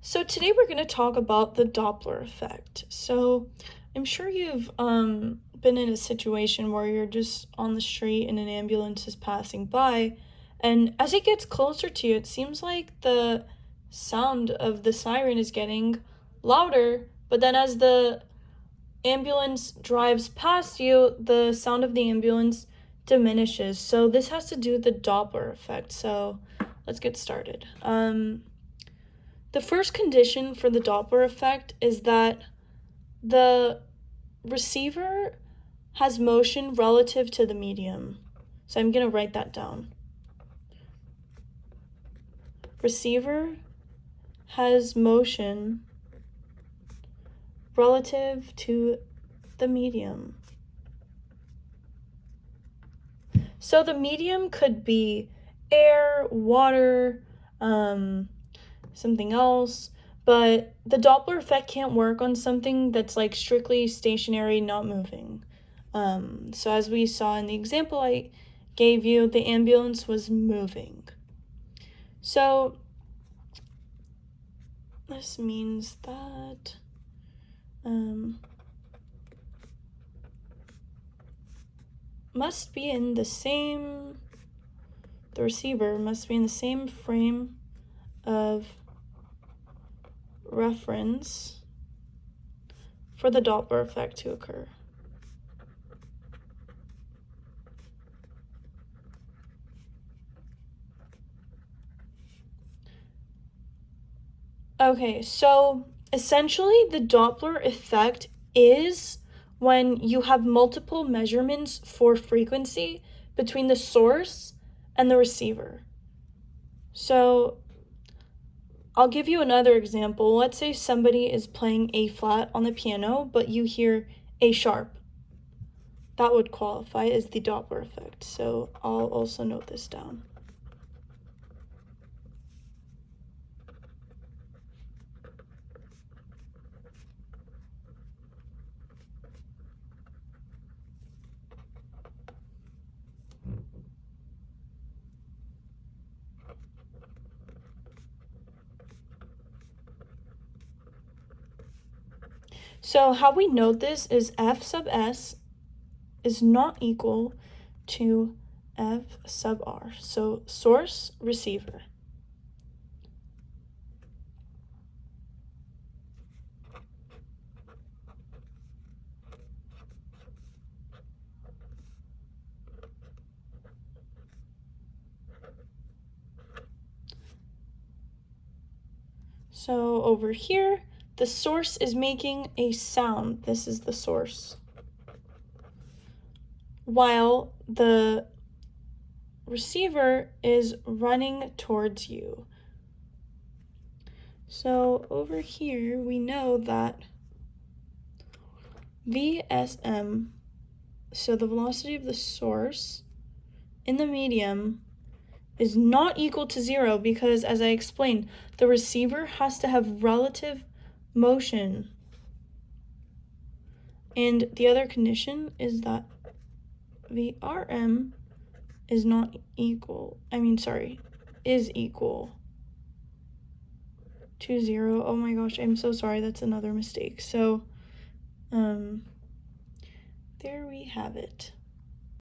So today we're going to talk about the Doppler effect. So I'm sure you've been in a situation where you're just on the street and an ambulance is passing by, and as it gets closer to you, it seems like the sound of the siren is getting louder, but then as the ambulance drives past you, the sound of the ambulance diminishes. So this has to do with the Doppler effect. So let's get started. The first condition for the Doppler effect is that the receiver has motion relative to the medium. So I'm going to write that down. Receiver has motion relative to the medium. So the medium could be air, water, something else, but the Doppler effect can't work on something that's like strictly stationary, not moving. So as we saw in the example I gave you, the ambulance was moving. So this means that the receiver must be in the same frame of reference for the Doppler effect to occur. Okay, so essentially the Doppler effect is when you have multiple measurements for frequency between the source and the receiver. So I'll give you another example. Let's say somebody is playing A flat on the piano, but you hear A sharp. That would qualify as the Doppler effect. So I'll also note this down. So how we note this is F sub S is not equal to F sub R. So source, receiver. So over here, the source is making a sound. This is the source. While the receiver is running towards you. So over here, we know that VSM, so the velocity of the source in the medium, is not equal to 0 because, as I explained, the receiver has to have relative motion. And the other condition is that VRM is equal to 0. Oh my gosh, I'm so sorry, that's another mistake. So, there we have it.